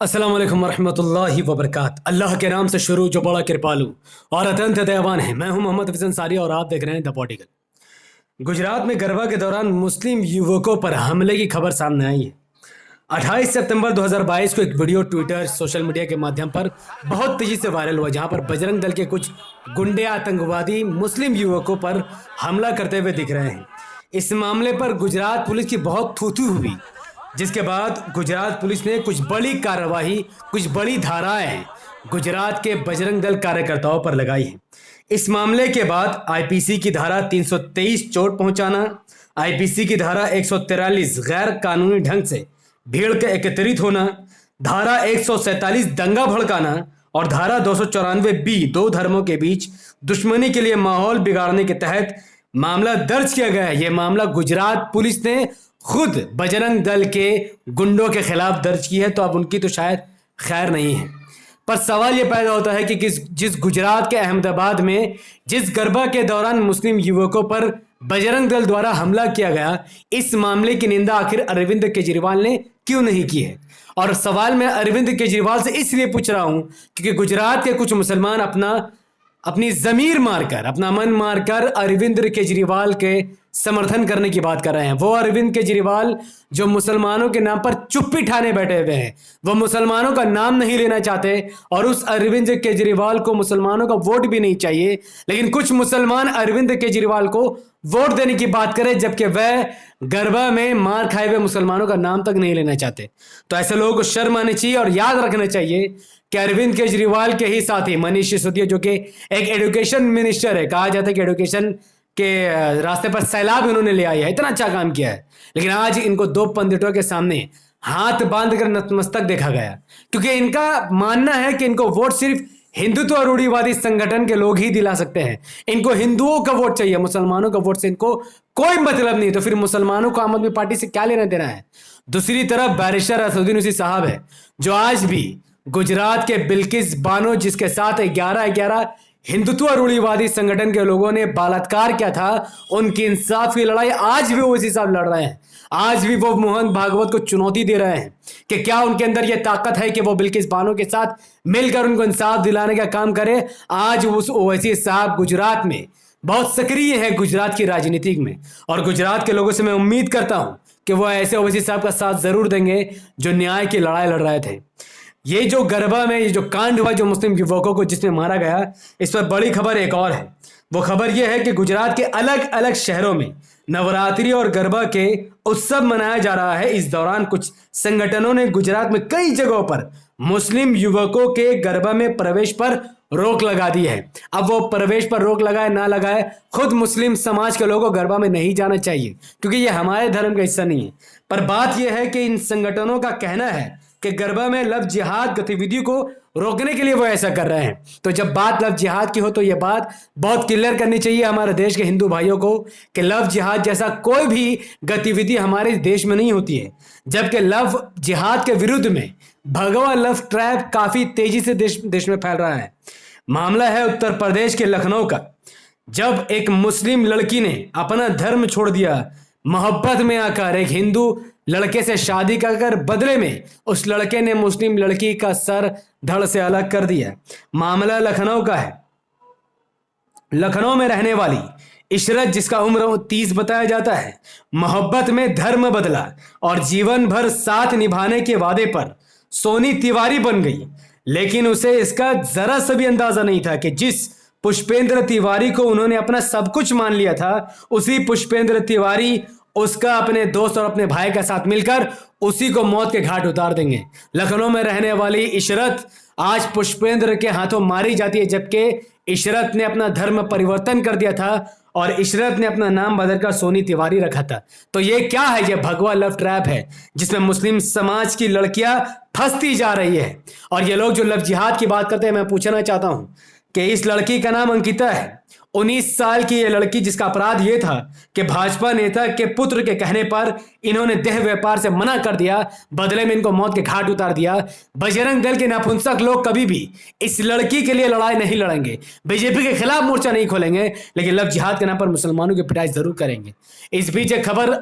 अस्सलाम वालेकुम वरहमतुल्लाहि वबरकात। अल्लाह के नाम से शुरू जो बड़ा कृपालु और अत्यंत दयावान है। मैं हूं मोहम्मद हफीज अंसारी और आप देख रहे हैं द पॉलिटिकल। गुजरात में गरबा के दौरान मुस्लिम युवकों पर हमले की खबर सामने आई है। 28 सितंबर 2022 को एक वीडियो ट्विटर सोशल मीडिया के माध्यम पर बहुत तेजी से वायरल हुआ, जहां पर बजरंग दल के कुछ गुंडे आतंकवादी मुस्लिम युवकों पर हमला करते हुए दिख रहे हैं। इस मामले पर गुजरात पुलिस की बहुत थू-थू हुई, जिसके बाद गुजरात पुलिस ने कुछ बड़ी कार्रवाई, कुछ बड़ी धाराएं गुजरात के बजरंग दल कार्यकर्ताओं पर लगाई हैं। इस मामले के बाद आईपीसी की धारा 323 चोट पहुंचाना, आईपीसी की धारा 143 गैर कानूनी ढंग से भीड़ के एकत्रित होना, धारा 147 दंगा भड़काना और धारा 294 बी दो धर्मों के बीच दुश्मनी के लिए माहौल बिगाड़ने के तहत मामला दर्ज किया गया है। यह मामला गुजरात पुलिस ने खुद बजरंग दल के गुंडों के खिलाफ दर्ज की है, तो अब उनकी तो शायद खैर नहीं है। पर सवाल यह पैदा होता है कि जिस गुजरात के अहमदाबाद में जिस गरबा के दौरान मुस्लिम युवकों पर बजरंग दल द्वारा हमला किया गया, इस मामले की निंदा आखिर अरविंद केजरीवाल ने क्यों नहीं की है। और सवाल मैं अरविंद केजरीवाल से इसलिए पूछ रहा हूं क्योंकि गुजरात के कुछ मुसलमान अपनी जमीर मारकर, अपना मन मारकर अरविंद केजरीवाल के समर्थन करने की बात कर रहे हैं। वो अरविंद केजरीवाल जो मुसलमानों के नाम पर चुप्पी ठाने बैठे हुए हैं, वो मुसलमानों का नाम नहीं लेना चाहते और उस अरविंद केजरीवाल को मुसलमानों का वोट भी नहीं चाहिए। लेकिन कुछ मुसलमान अरविंद केजरीवाल को वोट देने की बात करें, जबकि वह गरबा में मार खाए हुए मुसलमानों का नाम तक नहीं लेना चाहते। तो ऐसे लोगों को शर्म आनी चाहिए और याद रखना चाहिए कि अरविंद केजरीवाल के ही साथी मनीष सिसोदिया, जो कि एक एजुकेशन मिनिस्टर है, कहा जाता है कि एजुकेशन के रास्ते पर सैलाब इन्होंने ले आया है, इतना अच्छा काम किया है, लेकिन आज इनको दो पंडितों के सामने हाथ बांध कर नतमस्तक देखा गया, क्योंकि इनका मानना है कि इनको वोट सिर्फ हिंदुत्व और रूढ़िवादी संगठन के लोग ही दिला सकते हैं। इनको हिंदुओं का वोट चाहिए, मुसलमानों का वोट से इनको कोई मतलब नहीं। तो फिर मुसलमानों को आम आदमी पार्टी से क्या लेना देना है। दूसरी तरफ बैरिस्टर असदुद्दीन ओवैसी साहब है, जो आज भी गुजरात के बिल्किस बानो, जिसके साथ 11-11 हिंदुत्व रूढ़िवादी संगठन के लोगों ने बलात्कार किया था, उनकी इंसाफ की लड़ाई आज भी ओवैसी साहब लड़ रहे हैं। आज भी वो मोहन भागवत को चुनौती दे रहे हैं कि क्या उनके अंदर यह ताकत है कि वो बिल्किस बानो के साथ मिलकर उनको इंसाफ दिलाने का काम करे। आज उस ओवैसी साहब गुजरात में बहुत सक्रिय है, गुजरात की राजनीति में, और गुजरात के लोगों से मैं उम्मीद करता हूं कि वो ऐसे ओवैसी साहब का साथ जरूर देंगे जो न्याय की लड़ाई लड़ रहे थे। ये जो गरबा में ये जो कांड हुआ, जो मुस्लिम युवकों को जिसमें मारा गया, इस पर बड़ी खबर एक और है। वो खबर यह है कि गुजरात के अलग अलग शहरों में नवरात्रि और गरबा के उत्सव मनाया जा रहा है। इस दौरान कुछ संगठनों ने गुजरात में कई जगहों पर मुस्लिम युवकों के गरबा में प्रवेश पर रोक लगा दी है। अब वो प्रवेश पर रोक लगाए ना लगाए, खुद मुस्लिम समाज के लोगों को गरबा में नहीं जाना चाहिए, क्योंकि ये हमारे धर्म का हिस्सा नहीं है। पर बात यह है कि इन संगठनों का कहना है कि गरबा में लव जिहाद गतिविधियों को रोकने के लिए वो ऐसा कर रहे हैं। तो जब बात लव जिहाद की हो तो यह बात बहुत क्लियर करनी चाहिए हमारे देश के हिंदू भाइयों को कि लव जिहाद जैसा कोई भी गतिविधि हमारे देश में नहीं होती है। जबकि लव जिहाद के विरुद्ध में भगवा लव ट्रैप काफी तेजी से देश में फैल रहा है। मामला है उत्तर प्रदेश के लखनऊ का, जब एक मुस्लिम लड़की ने अपना धर्म छोड़ दिया, मोहब्बत में आकर एक हिंदू लड़के से शादी कर बदले में उस लड़के ने मुस्लिम लड़की का सर धड़ से अलग कर दिया। मामला लखनऊ का है। लखनऊ में रहने वाली इशरत, जिसका उम्र 30 बताया जाता है, मोहब्बत में धर्म बदला और जीवन भर साथ निभाने के वादे पर सोनी तिवारी बन गई। लेकिन उसे इसका जरा सा भी अंदाजा नहीं था कि जिस पुष्पेंद्र तिवारी को उन्होंने अपना सब कुछ मान लिया था, उसी पुष्पेंद्र तिवारी उसका अपने दोस्त और अपने भाई का साथ मिलकर उसी को मौत के घाट उतार देंगे। लखनऊ में रहने वाली इशरत आज पुष्पेंद्र के हाथों मारी जाती है, जबकि इशरत ने अपना धर्म परिवर्तन कर दिया था और इशरत ने अपना नाम बदलकर सोनी तिवारी रखा था। तो ये क्या है? ये भगवा लव ट्रैप है, जिसमें मुस्लिम समाज की लड़कियां फंसती जा रही है। और ये लोग जो लव जिहाद की बात करते हैं, मैं पूछना चाहता हूं कि इस लड़की का नाम अंकिता है, 19 साल की ये लड़की, जिसका अपराध ये था कि भाजपा नेता के पुत्र के कहने पर इन्होंने देह व्यापार से मना कर दिया, बदले में इनको मौत के घाट उतार दिया। बजरंग दल के नपुंसक लोग कभी भी इस लड़की के लिए लड़ाई नहीं लड़ेंगे, बीजेपी के खिलाफ मोर्चा नहीं खोलेंगे, लेकिन लव जिहाद के नाम पर मुसलमानों की पिटाई जरूर करेंगे। इस बीच एक खबर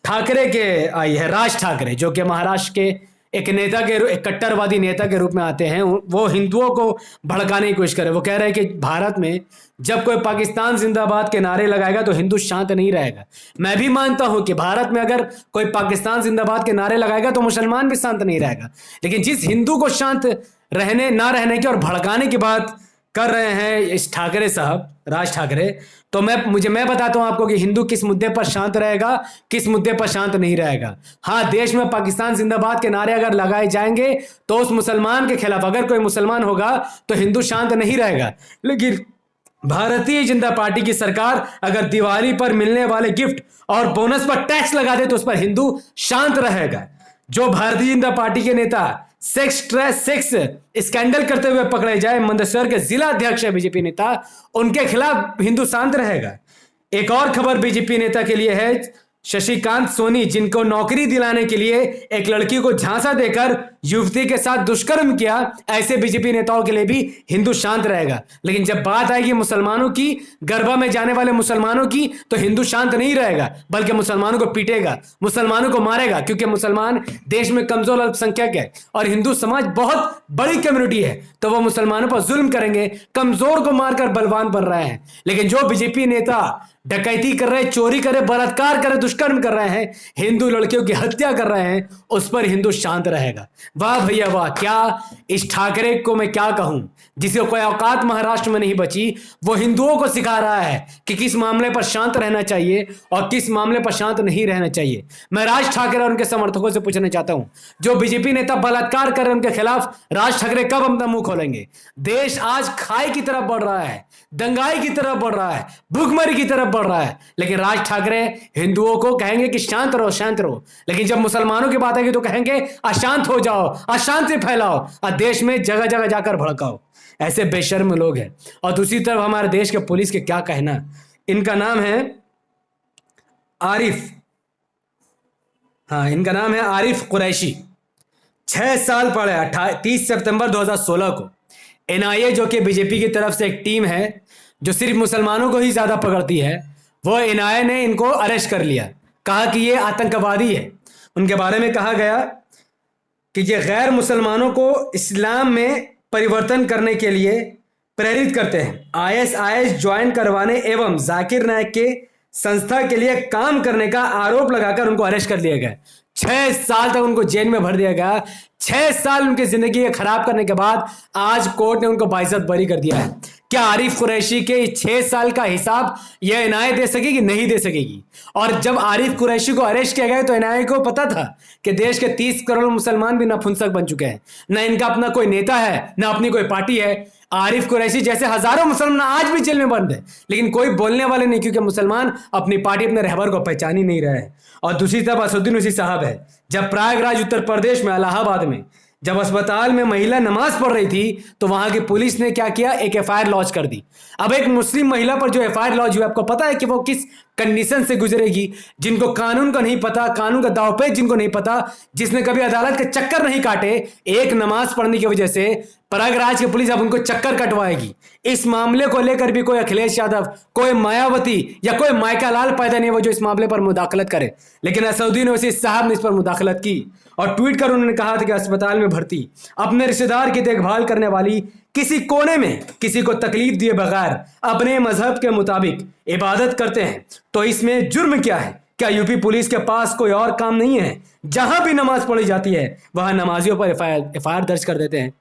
ठाकरे के आई है, राज ठाकरे, जो कि महाराष्ट्र के एक नेता के एक कट्टरवादी नेता के रूप में आते हैं, वो हिंदुओं को भड़काने की कोशिश करे। वो कह रहे हैं कि भारत में जब कोई पाकिस्तान जिंदाबाद के नारे लगाएगा तो हिंदू शांत नहीं रहेगा। मैं भी मानता हूं कि भारत में अगर कोई पाकिस्तान जिंदाबाद के नारे लगाएगा तो मुसलमान भी शांत नहीं रहेगा। लेकिन जिस हिंदू को शांत रहने ना रहने की और भड़काने की बात कर रहे हैं इस ठाकरे साहब, राज ठाकरे, तो मैं बताता हूं आपको कि हिंदू किस मुद्दे पर शांत रहेगा, किस मुद्दे पर शांत नहीं रहेगा। हाँ, देश में पाकिस्तान जिंदाबाद के नारे अगर लगाए जाएंगे तो उस मुसलमान के खिलाफ अगर कोई मुसलमान होगा तो हिंदू शांत नहीं रहेगा। लेकिन भारतीय जनता पार्टी की सरकार अगर दिवाली पर मिलने वाले गिफ्ट और बोनस पर टैक्स लगा दे तो उस पर हिंदू शांत रहेगा। जो भारतीय जनता पार्टी के नेता सेक्स स्कैंडल करते हुए पकड़े जाए, मंदसौर के जिला अध्यक्ष है बीजेपी नेता, उनके खिलाफ हिंदू शांत रहेगा। एक और खबर बीजेपी नेता के लिए है, शशिकांत सोनी, जिनको नौकरी दिलाने के लिए एक लड़की को झांसा देकर युवती के साथ दुष्कर्म किया, ऐसे बीजेपी नेताओं के लिए भी हिंदू शांत रहेगा। लेकिन जब बात आएगी मुसलमानों की, गरबा में जाने वाले मुसलमानों की, तो हिंदू शांत नहीं रहेगा, बल्कि मुसलमानों को पीटेगा, मुसलमानों को मारेगा। क्योंकि मुसलमान देश में कमजोर अल्पसंख्यक है और हिंदू समाज बहुत बड़ी कम्युनिटी है, तो वो मुसलमानों पर जुल्म करेंगे, कमजोर को मारकर बलवान बन रहे हैं। लेकिन जो बीजेपी नेता डकैती कर रहे, चोरी करे, बलात्कार करे, दुष्कर्म कर रहे हैं, हिंदू लड़कियों की हत्या कर रहे हैं, उस पर हिंदू शांत रहेगा। वाह भैया वाह, क्या इस ठाकरे को मैं क्या कहूं, जिसे कोई औकात महाराष्ट्र में नहीं बची। वो हिंदुओं को सिखा रहा है कि किस मामले पर शांत रहना चाहिए और किस मामले पर शांत नहीं रहना चाहिए। मैं राज ठाकरे और उनके समर्थकों से पूछना चाहता हूं, जो बीजेपी नेता बलात्कार कर रहे हैं उनके खिलाफ राज ठाकरे कब अपना मुंह खोलेंगे? देश आज खाई की तरफ बढ़ रहा है, दंगाई की तरफ बढ़ रहा है, भूखमरी की तरफ बढ़ रहा है, लेकिन राज ठाकरे हिंदुओं को कहेंगे कि शांत रहो, शांत रहो। लेकिन जब मुसलमानों की बात आएगी तो कहेंगे अशांत हो जाओ, अशांति फैलाओ और देश में जगह जगह जाकर भड़काओ। ऐसे बेशर्म लोग हैं। और दूसरी तरफ हमारे देश के पुलिस के क्या कहना, इनका नाम है आरिफ, हाँ इनका नाम है आरिफ कुरैशी। 6 साल पड़े 30 सितंबर 2016 को एनआईए, जो कि बीजेपी की तरफ से एक टीम है जो सिर्फ मुसलमानों को ही ज्यादा पकड़ती है, वो एनआईए ने इनको अरेस्ट कर लिया। कहा कि ये आतंकवादी है। उनके बारे में कहा गया कि ये गैर मुसलमानों को इस्लाम में परिवर्तन करने के लिए प्रेरित करते हैं। आईएसआईएस ज्वाइन करवाने एवं जाकिर नायक के संस्था के लिए काम करने का आरोप लगाकर उनको अरेस्ट कर लिया गया। 6 साल तक उनको जेल में भर दिया गया। 6 साल उनकी जिंदगी खराब करने के बाद आज कोर्ट ने उनको बाइज्जत बरी कर दिया है। क्या आरिफ कुरैशी के 6 साल का हिसाब यह एनआईए दे सकेगी? नहीं दे सकेगी। और जब आरिफ कुरैशी को अरेस्ट किया गया तो एनआईए को पता था कि देश के 30 करोड़ मुसलमान भी नपुंसक बन चुके हैं, ना इनका अपना कोई नेता है, ना अपनी कोई पार्टी है। आरिफ कुरैशी जैसे हजारों मुसलमान आज भी जेल में बंद है, लेकिन कोई बोलने वाले नहीं, क्योंकि मुसलमान अपनी पार्टी, अपने रहबर को पहचान ही नहीं रहे हैं। और दूसरी तरफ असदुद्दीन ओवैसी साहब है। जब प्रयागराज उत्तर प्रदेश में इलाहाबाद में जब अस्पताल में महिला नमाज पढ़ रही थी तो वहां की पुलिस ने क्या किया, एक एफआईआर लॉन्च कर दी। अब एक मुस्लिम महिला पर जो एफआईआर लॉन्च हुई, आपको पता है कि वो किस कंडीशन से गुजरेगी? जिनको कानून का नहीं पता, कानून का दावपेच जिनको नहीं पता, जिसने कभी अदालत के चक्कर नहीं काटे, एक नमाज पढ़ने की वजह से प्रयागराज की पुलिस अब उनको चक्कर कटवाएगी। इस मामले को लेकर भी कोई अखिलेश यादव, कोई मायावती या कोई माइका लाल पैदा नहीं हुआ जो इस मामले पर मुदाखलत करे। लेकिन असदुद्दीन ओवैसी साहब ने इस पर मुदाखलत की और ट्वीट कर उन्होंने कहा था कि अस्पताल में भर्ती अपने रिश्तेदार की देखभाल करने वाली किसी कोने में किसी को तकलीफ दिए बगैर अपने मजहब के मुताबिक इबादत करते हैं तो इसमें जुर्म क्या है? क्या यूपी पुलिस के पास कोई और काम नहीं है? जहां भी नमाज पढ़ी जाती है वहां नमाजियों पर एफआईआर दर्ज कर देते हैं।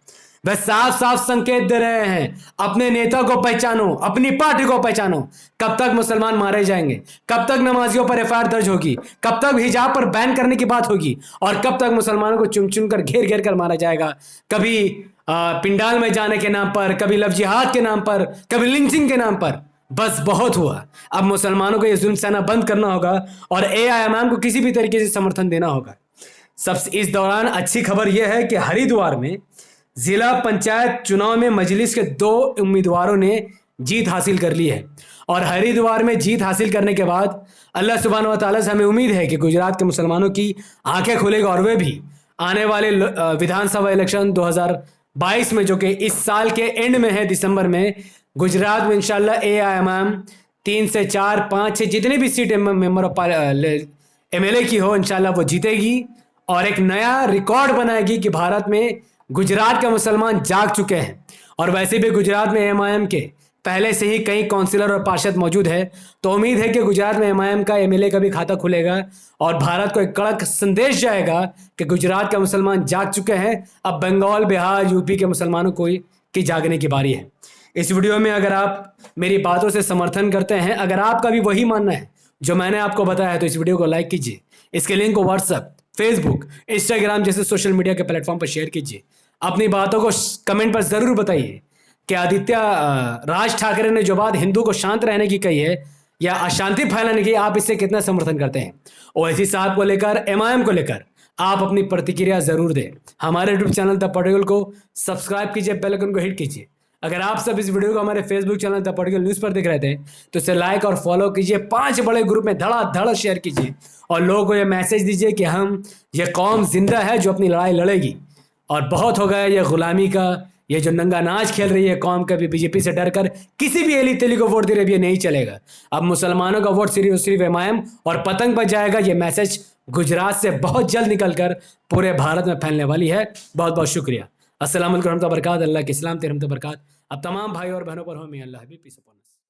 वह साफ साफ संकेत दे रहे हैं, अपने नेता को पहचानो, अपनी पार्टी को पहचानो। कब तक मुसलमान मारे जाएंगे? कब तक नमाजियों पर एफआईआर दर्ज होगी? कब तक हिजाब पर बैन करने की बात होगी? और कब तक मुसलमानों को चुन चुन कर घेर घेर कर मारा जाएगा? कभी पिंडाल में जाने के नाम पर, कभी लव जिहाद के नाम पर, कभी लिंचिंग के नाम पर। बस बहुत हुआ। अब मुसलमानों को यह जुल्म सहना बंद करना होगा और एआईएमआईएम को किसी भी तरीके से समर्थन देना होगा। सबसे इस दौरान अच्छी खबर यह है कि हरिद्वार में जिला पंचायत चुनाव में मजलिस के 2 उम्मीदवारों ने जीत हासिल कर ली है। और हरिद्वार में जीत हासिल करने के बाद अल्लाह सुब्हानहू व तआला से हमें उम्मीद है कि गुजरात के मुसलमानों की आंखें खुलेगी और वे भी आने वाले विधानसभा इलेक्शन 2022 में, जो कि इस साल के एंड में है, दिसंबर में, गुजरात में इंशाल्लाह एआईएमआईएम 3 से 4, 5, 6 जितनी भी सीट मेंबर ऑफ एमएलए की हो, इंशाल्लाह वो जीतेगी और एक नया रिकॉर्ड बनाएगी कि भारत में गुजरात के मुसलमान जाग चुके हैं। और वैसे भी गुजरात में एमआईएम के पहले से ही कई काउंसिलर और पार्षद मौजूद है, तो उम्मीद है कि गुजरात में एमआईएम का एमएलए का भी खाता खुलेगा और भारत को एक कड़क संदेश जाएगा कि गुजरात के मुसलमान जाग चुके हैं, अब बंगाल, बिहार, यूपी के मुसलमानों को की जागने की बारी है। इस वीडियो में अगर आप मेरी बातों से समर्थन करते हैं, अगर आपका भी वही मानना है जो मैंने आपको बताया है, तो इस वीडियो को लाइक कीजिए, इसके लिंक को व्हाट्सएप, फेसबुक, इंस्टाग्राम जैसे सोशल मीडिया के प्लेटफॉर्म पर शेयर कीजिए। अपनी बातों को कमेंट पर जरूर बताइए कि आदित्य राज ठाकरे ने जो बात हिंदू को शांत रहने की कही है या अशांति फैलाने की, आप इससे कितना समर्थन करते हैं। ओवैसी साहब को लेकर, एमआईएम को लेकर आप अपनी प्रतिक्रिया जरूर दें। हमारे यूट्यूब चैनल द पॉलिटिकल को सब्सक्राइब कीजिए, बेल आइकन को हिट कीजिए। अगर आप सब इस वीडियो को हमारे Facebook channel the political news पर देख रहे थे तो इसे लाइक और फॉलो कीजिए, 5 बड़े ग्रुप में धड़ाधड़ शेयर कीजिए और लोगों को यह मैसेज दीजिए कि हम ये कौम जिंदा है जो अपनी लड़ाई लड़ेगी और बहुत हो गया ये गुलामी का, ये जो नंगा नाच खेल रही है कौम कभी बीजेपी से डरकर किसी भी एली तेली को वोट दे रही है, ये नहीं चलेगा। अब मुसलमानों का वोट सिर्फ एमआईएम और पतंग पर जाएगा। ये मैसेज गुजरात से बहुत जल्द निकलकर पूरे भारत में फैलने वाली है। बहुत बहुत शुक्रिया। अस्सलाम वालेकुम रहमतुल्लाहि व बरकातहू। अल्लाह के इस्लाम ते रहमत बरकात अब तमाम भाई और बहनों पर हो। मैं अल्लाह हबीब पीस अपॉन